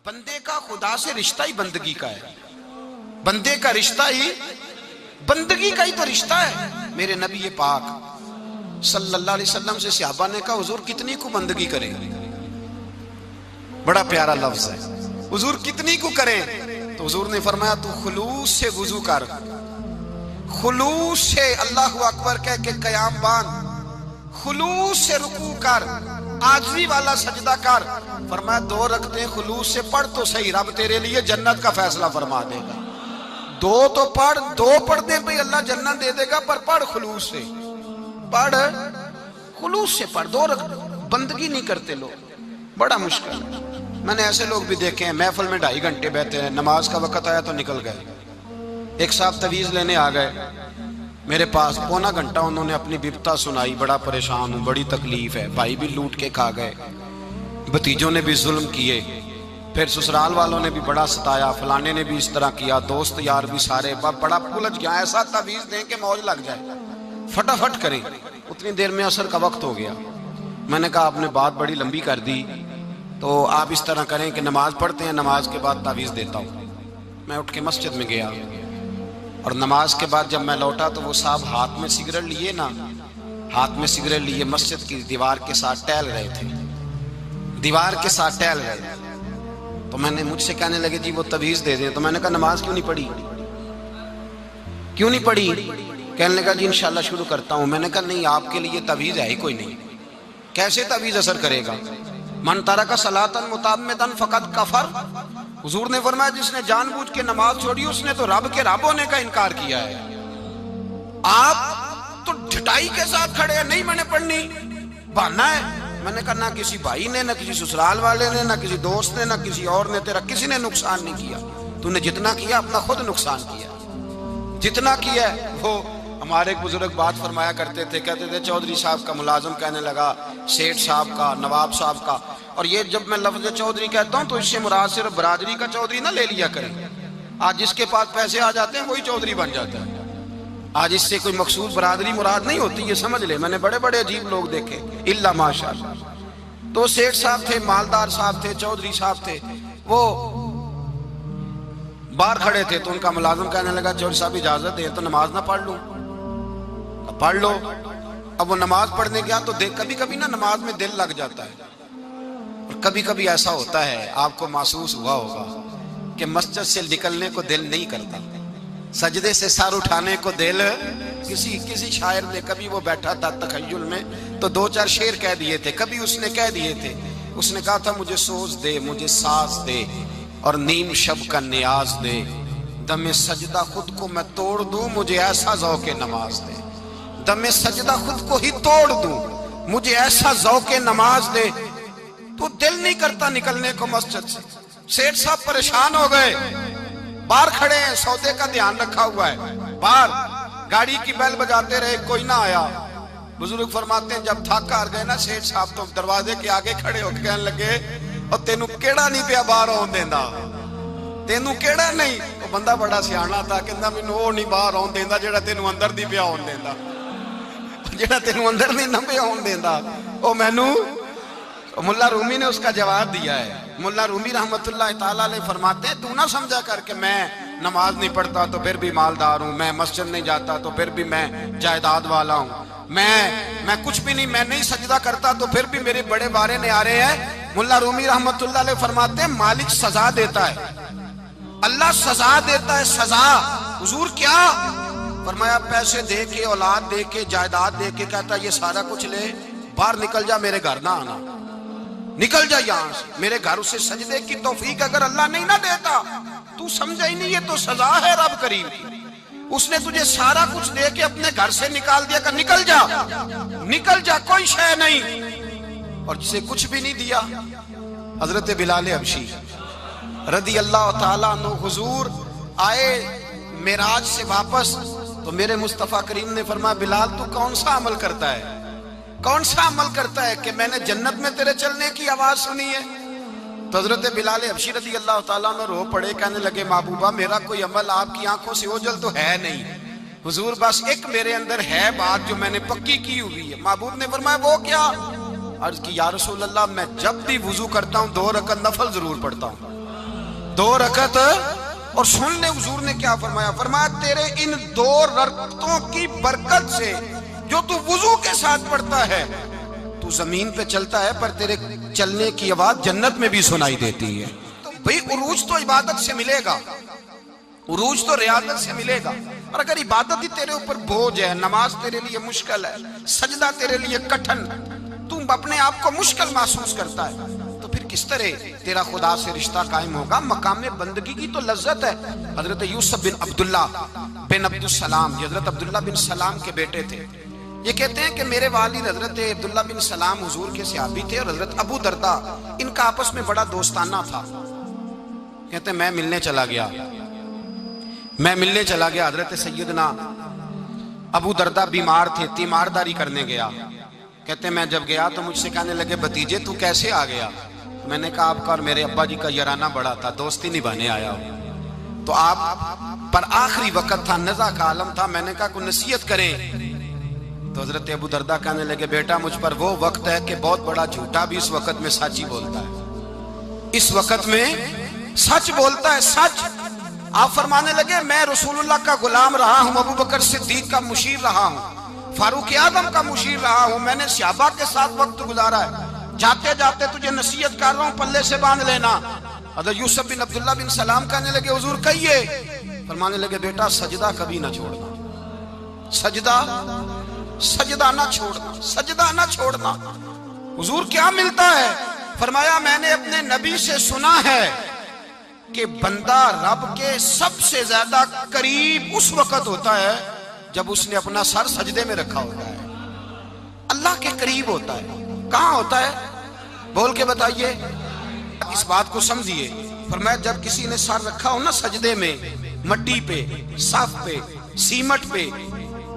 بندے کا خدا سے رشتہ ہی بندگی کا ہے. بندے کا رشتہ ہی بندگی کا ہی تو رشتہ ہے. میرے نبی پاک صلی اللہ علیہ وسلم سے صحابہ نے کہا حضور کتنی کو بندگی کریں. بڑا پیارا لفظ ہے, حضور کتنی کو کریں. تو حضور نے فرمایا تو خلوص سے وضو کر, خلوص سے اللہ اکبر کہہ کے قیام باندھ, خلوص سے رکوع کر, عاجزی والا سجدہ کر. فرمایا 2 رکعتیں خلوص سے پڑھ تو صحیح, رب تیرے لیے جنت کا فیصلہ فرما دے گا. 2 تو پڑھ, 2 پڑھنے پہ اللہ جنت دے دے گا, پر پڑھ خلوص سے, پڑھ خلوص سے پڑھ. 2 رکعت بندگی نہیں کرتے لوگ, بڑا مشکل. میں نے ایسے لوگ بھی دیکھے ہیں محفل میں 2.5 گھنٹے بیٹھے ہیں, نماز کا وقت آیا تو نکل گئے. ایک صاحب تعویذ لینے آ گئے میرے پاس, 1.25 گھنٹہ انہوں نے اپنی بپتا سنائی, بڑا پریشان ہوں, بڑی تکلیف ہے, بھائی بھی لوٹ کے کھا گئے, بھتیجوں نے بھی ظلم کیے, پھر سسرال والوں نے بھی بڑا ستایا, فلانے نے بھی اس طرح کیا, دوست یار بھی سارے, بڑا الجھ گیا. ایسا تعویذ دیں کہ موج لگ جائے, فٹافٹ کریں. اتنی دیر میں عصر کا وقت ہو گیا. میں نے کہا آپ نے بات بڑی لمبی کر دی, تو آپ اس طرح کریں کہ نماز پڑھتے ہیں, نماز کے بعد تعویذ دیتا ہوں. میں اٹھ کے مسجد میں گیا, اور نماز کے بعد جب میں لوٹا تو وہ صاحب ہاتھ میں سگریٹ لیے نا, ہاتھ میں سگریٹ لیے مسجد کی دیوار کے ساتھ ٹہل رہے تھے, دیوار کے ساتھ ٹہل رہے تھے. تو میں نے, مجھ سے کہنے لگے جی وہ تعویذ دے دیں. تو میں نے کہا نماز کیوں نہیں پڑھی, کیوں نہیں پڑھی؟ کہنے لگا جی انشاءاللہ شروع کرتا ہوں. میں نے کہا نہیں, آپ کے لیے تعویذ ہے ہی کوئی نہیں, کیسے تعویذ اثر کرے گا؟ من ترک صلاۃ متعمدا فقد کفر. حضور نے فرمایا جس نے جان بوجھ کے نماز چھوڑی اس نے تو رب کے رب ہونے کا انکار کیا ہے. آپ تو ڈھٹائی کے ساتھ کھڑے ہیں, نہیں میں نے پڑھنی, بہانا ہے. میں نے کہا نہ کسی بھائی نے, نہ کسی سسرال والے نے, نہ کسی دوست نے, نہ کسی اور نے, تیرا کسی نے نقصان نہیں کیا. تو نے جتنا کیا اپنا خود نقصان کیا, جتنا کیا. وہ ہمارے ایک بزرگ بات فرمایا کرتے تھے, کہتے تھے چودھری صاحب کا ملازم کہنے لگا سیٹھ صاحب کا, نواب صاحب کا. اور یہ جب میں لفظ چودھری کہتا ہوں تو اس سے مراد صرف برادری کا چودھری نہ لے لیا کریں. آج جس کے پاس پیسے آ جاتے ہیں وہی چودھری بن جاتا ہے. آج اس سے کوئی مخصوص برادری مراد نہیں ہوتی, یہ سمجھ لے. میں نے بڑے بڑے عجیب لوگ دیکھے, الا ماشاءاللہ. تو سیٹھ صاحب تھے, مالدار صاحب تھے, چودھری صاحب تھے, وہ باہر کھڑے تھے. تو ان کا ملازم کہنے لگا چودھری صاحب اجازت دیں تو نماز نہ پڑھ لوں. پڑھ لو. اب وہ نماز پڑھنے گیا تو کبھی کبھی نا نماز میں دل لگ جاتا ہے, اور کبھی کبھی ایسا ہوتا ہے, آپ کو محسوس ہوا ہوگا کہ مسجد سے نکلنے کو دل نہیں کرتا, سجدے سے سر اٹھانے کو دل. کسی شاعر نے, کبھی وہ بیٹھا تھا تخیل میں تو 2-4 شعر کہہ دیے تھے. کبھی اس نے کہہ دیے تھے, اس نے کہا تھا مجھے سوز دے, مجھے ساز دے, اور نیم شب کا نیاز دے, دم سجدہ خود کو میں توڑ دوں, مجھے ایسا ذوق نماز دے. دم سجدہ خود کو ہی توڑ دوں, مجھے ایسا ذوق نماز دے. تو دل نہیں کرتا نکلنے کو مسجد سے. سیٹھ صاحب پریشان ہو گئے, باہر کھڑے ہیں, سودے کا دھیان رکھا ہوا ہے, باہر گاڑی کی بیل بجاتے رہے, کوئی نہ آیا. بزرگ فرماتے ہیں جب تھک ہار گئے نا سیٹھ صاحب تو دروازے کے آگے کھڑے ہو کے کہنے لگے اور تینوں کیڑا نہیں پیا باہر آن دیندا, تینوں کیڑا نہیں. وہ بندہ بڑا سیانا تھا, کہندا مینوں وہ نہیں باہر آن دیندا جڑا تینوں اندر دی پیا آن دیندا, جڑا تینوں اندر نہیں نہ پیا آن دیندا او مینوں. ملا رومی نے اس کا جواب دیا ہے. ملا رومی رحمت اللہ تعالیٰ علیہ فرماتے ہیں تو نہ سمجھا کر کہ میں نماز نہیں پڑھتا تو پھر بھی مالدار ہوں, میں مسجد نہیں جاتا تو پھر بھی میں جائیداد والا ہوں, میں کچھ بھی نہیں, میں نہیں سجدہ کرتا تو پھر بھی میرے بڑے بارے نعرے ہیں. ملا رومی رحمت اللہ علیہ فرماتے ہیں مالک سزا دیتا ہے, اللہ سزا دیتا ہے, سزا. حضور کیا فرمایا؟ پیسے دے کے, اولاد دے کے, جائیداد دے کے, کہتا یہ سارا کچھ لے, باہر نکل جا, میرے گھر نہ آنا, نکل جا یہاں سے میرے گھر. اسے سجدے کی توفیق اگر اللہ نہیں نہ دیتا, تو سمجھا ہی نہیں, یہ تو سزا ہے رب کریم کی. اس نے تجھے سارا کچھ دے کے اپنے گھر سے نکال دیا کہ نکل جا, نکل جا, کوئی شے نہیں. اور جسے کچھ بھی نہیں دیا, حضرت بلال حبشی رضی اللہ تعالیٰ عنہ, حضور آئے معراج سے واپس تو میرے مصطفیٰ کریم نے فرمایا بلال تو کون سا عمل کرتا ہے, کون سا عمل کرتا ہے کہ میں نے جنت میں تیرے چلنے کی آواز سنی ہے. تو حضرت بلال حبشی رضی اللہ تعالیٰ عنہ رو پڑے, کہنے لگے محبوبہ میرا کوئی عمل آپ کی آنکھوں سے اوجھل تو ہے نہیں, حضور بس ایک میرے اندر ہے بات جو میں نے پکی کی ہوئی ہے. محبوب نے فرمایا وہ کیا؟ عرض کی یا رسول اللہ میں جب بھی وضو کرتا ہوں 2 رکعت نفل ضرور پڑھتا ہوں. 2 رکعت اور سن لے حضور نے کیا فرمایا. فرمایا تیرے ان 2 رکعتوں کی برکت سے جو تو وضو کے ساتھ پڑھتا ہے تو زمین پہ چلتا ہے پر تیرے چلنے کی آواز جنت میں بھی سنائی دیتی ہے. تو بھئی عروج تو عبادت سے ملے گا, عروج تو ریاضت سے ملے گا. اور اگر عبادت ہی تیرے اوپر بوجھ ہے, نماز تیرے لیے مشکل ہے, سجدہ تیرے لیے کٹھن, تم اپنے آپ کو مشکل محسوس کرتا ہے, تو پھر کس طرح تیرا خدا سے رشتہ قائم ہوگا؟ مقام بندگی کی تو لذت ہے. حضرت یوسف بن عبداللہ بن عبد السلام, یہ حضرت عبداللہ بن سلام کے بیٹے تھے. یہ کہتے ہیں کہ میرے والد حضرت عبداللہ بن سلام حضور کے صحابی تھے, اور حضرت ابو دردہ ان کا آپس میں بڑا دوستانہ تھا. کہتے ہیں میں ملنے چلا گیا. حضرت سیدنا ابو دردہ بیمار تھے, تیمارداری کرنے گیا. کہتے ہیں میں جب گیا تو مجھ سے کہنے لگے بھتیجے تو کیسے آ گیا؟ میں نے کہا آپ کا اور میرے ابا جی کا یارانہ بڑا تھا, دوستی نبھانے آیا ہوں. تو آپ پر آخری وقت تھا, نزع کا عالم تھا, میں نے کہا کوئی نصیحت کریں. تو حضرت ابو دردہ کہنے لگے بیٹا مجھ پر وہ وقت ہے کہ بہت بڑا جھوٹا بھی اس وقت میں سچ ہی بولتا ہے, اس وقت میں سچ بولتا ہے, سچ. آپ فرمانے لگے میں رسول اللہ کا غلام رہا ہوں, ابو بکر صدیق کا مشیر رہا ہوں, فاروق اعظم کا مشیر رہا ہوں, میں نے صحابہ کے ساتھ وقت گزارا ہے. جاتے جاتے تجھے نصیحت کر رہا ہوں, پلے سے باندھ لینا. حضرت یوسف بن عبداللہ بن سلام کہنے لگے حضور کہیے. فرمانے لگے بیٹا سجدہ کبھی نہ چھوڑنا, سجدہ نہ چھوڑنا, سجدہ نہ چھوڑنا. حضور کیا ملتا ہے؟ فرمایا میں نے اپنے نبی سے سنا ہے کہ بندہ رب کے سب سے زیادہ قریب اس وقت ہوتا ہے جب اس نے اپنا سر سجدے میں رکھا ہوتا ہے. اللہ کے قریب ہوتا ہے. کہاں ہوتا ہے؟ بول کے بتائیے, اس بات کو سمجھیے. فرمایا جب کسی نے سر رکھا ہو نا سجدے میں, مٹی پہ, صف پہ, سیمٹ پہ,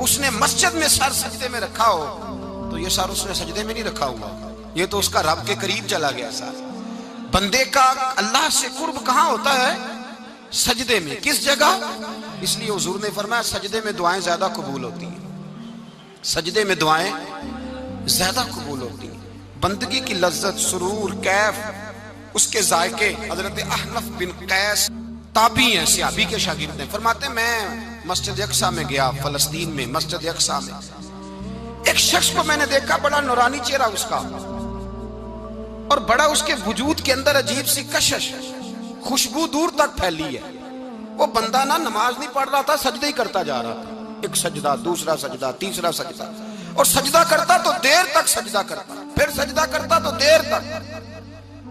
اس نے مسجد میں سر سجدے میں رکھا ہو تو یہ سر اس نے سجدے میں نہیں رکھا ہوا, یہ تو اس کا رب کے قریب چلا گیا سر. بندے کا اللہ سے قرب کہاں ہوتا ہے؟ سجدے میں. کس جگہ؟ اس لیے حضور نے فرمایا سجدے میں دعائیں زیادہ قبول ہوتی ہیں, سجدے میں دعائیں زیادہ قبول ہوتی ہیں. بندگی کی لذت, سرور, کیف, اس کے ذائقے. حضرت احنف بن قیس تابعی ہیں, صحابی کے شاگرد ہیں. فرماتے ہیں میں مسجد اقصی میں گیا, فلسطین میں مسجد اقصی میں. ایک شخص کو میں نے دیکھا, بڑا نورانی چہرہ اس کا, اور بڑا اس کے وجود کے اندر عجیب سی کشش, خوشبو دور تک پھیلی ہے. وہ بندہ نا نماز نہیں پڑھ رہا تھا, سجدہ ہی کرتا جا رہا تھا. ایک سجدہ, دوسرا سجدہ, تیسرا سجدہ, اور سجدہ کرتا تو دیر تک سجدہ کرتا, پھر سجدہ کرتا تو دیر تک.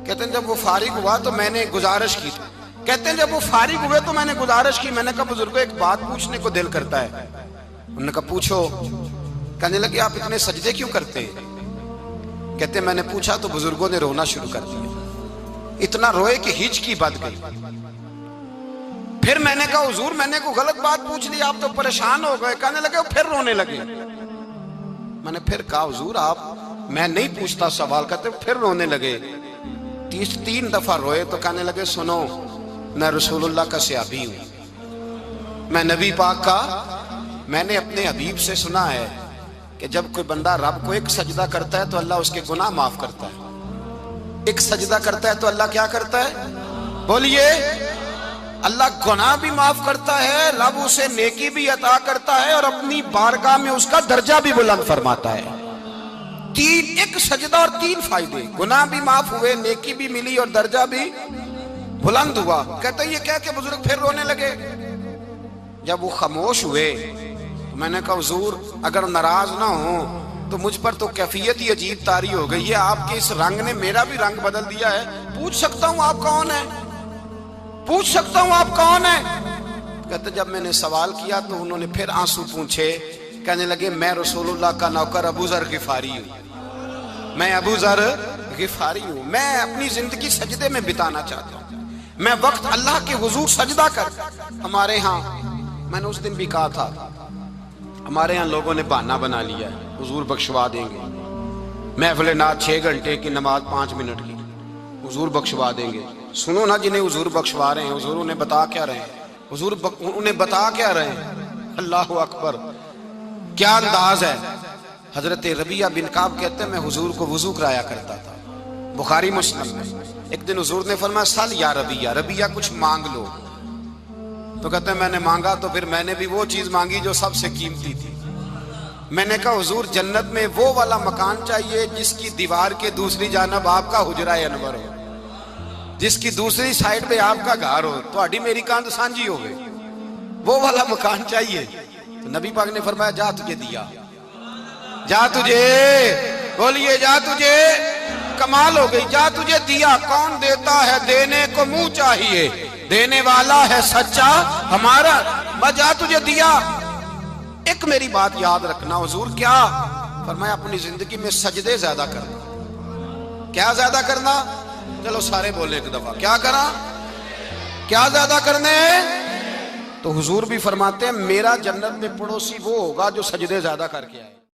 کہتے ہیں جب وہ فارغ ہوا تو میں نے گزارش کی. کہتے ہیں جب وہ فارغ ہوئے تو میں نے گزارش کی, میں نے کہا بزرگوں ایک بات پوچھنے کو دل کرتا ہے. انہوں نے کہا پوچھو. کہنے لگے آپ اتنے سجدے کیوں کرتے ہیں؟ کہتے ہیں میں نے پوچھا تو بزرگوں نے رونا شروع کر دیا, اتنا روئے کہ ہچکی بد گئی. پھر میں نے کہا حضور میں نے کوئی غلط بات پوچھ لی, آپ تو پریشان ہو گئے. کہنے لگے پھر رونے لگے. میں نے پھر کہا حضور آپ, میں نہیں پوچھتا سوال, کرتے پھر رونے لگے. 3 دفعہ روئے تو کہنے لگے سنو میں رسول اللہ کا صحابی ہوں, میں نبی پاک کا, میں نے اپنے حبیب سے سنا ہے کہ جب کوئی بندہ رب کو ایک سجدہ کرتا ہے تو اللہ اس کے گناہ معاف کرتا ہے. ایک سجدہ کرتا ہے تو اللہ کیا کرتا ہے؟ بولیے. اللہ گناہ بھی معاف کرتا ہے, رب اسے نیکی بھی عطا کرتا ہے, اور اپنی بارگاہ میں اس کا درجہ بھی بلند فرماتا ہے. 3 ایک سجدہ اور 3 فائدے, گناہ بھی معاف ہوئے, نیکی بھی ملی, اور درجہ بھی بلند ہوا. کہتے ہیں یہ کہہ کے بزرگ پھر رونے لگے. جب وہ خاموش ہوئے میں نے کہا حضور اگر ناراض نہ ہوں تو مجھ پر تو کیفیت ہی عجیب طاری ہو گئی ہے, آپ کے اس رنگ نے میرا بھی رنگ بدل دیا ہے. پوچھ سکتا ہوں آپ کون ہیں؟ پوچھ سکتا ہوں آپ کون ہیں؟ کہتے جب میں نے سوال کیا تو انہوں نے پھر آنسو پونچھے. کہنے لگے میں رسول اللہ کا نوکر ابو ذر غفاری ہوں, میں ابو ذر غفاری ہوں. میں اپنی زندگی سجدے میں بتانا چاہتا ہوں. میں وقت اللہ کے حضور سجدہ کر. ہمارے ہاں میں نے اس دن بھی کہا تھا, ہمارے ہاں لوگوں نے بہانہ بنا لیا ہے حضور بخشوا دیں گے. محفل نعت 6 گھنٹے کی, نماز 5 منٹ کی, حضور بخشوا دیں گے. سنو نا جنہیں حضور بخشوا رہے ہیں, حضور انہیں بتا کیا رہے ہیں, حضور انہیں بتا کیا رہے ہیں. اللہ اکبر, کیا انداز ہے. حضرت ربیعہ بن کعب کہتے ہیں میں حضور کو وضو کرایا کرتا تھا. بخاری مسلم میں ایک دن حضور نے فرمایا سل یا ربیہ، ربیہ کچھ مانگ لو. تو کہتے ہیں میں نے مانگا تو پھر میں نے بھی وہ چیز مانگی جو سب سے قیمتی تھی. میں نے کہا حضور جنت میں وہ والا مکان چاہیے جس کی دیوار کے دوسری جانب آپ کا حجرہ انور ہو، جس کی دوسری سائیڈ پہ آپ کا گھر ہو، تو اڈی میری کاند سانجی ہو گئی، وہ والا مکان چاہیے. تو نبی پاک نے فرمایا جا تجھے دیا، جا تجھے، بولیے جا تجھے، کمال ہو گئی، جا تجھے دیا. کون دیتا ہے؟ دینے کو منہ چاہیے، دینے والا ہے سچا ہمارا. بس جا تجھے دیا. ایک میری بات یاد رکھنا. حضور کیا فرمایا؟ اپنی زندگی میں سجدے زیادہ کرنا. کیا زیادہ کرنا؟ چلو سارے بولے ایک دفعہ، کیا کرا؟ کیا زیادہ کرنے؟ تو حضور بھی فرماتے ہیں میرا جنت میں پڑوسی وہ ہوگا جو سجدے زیادہ کر کے آئے.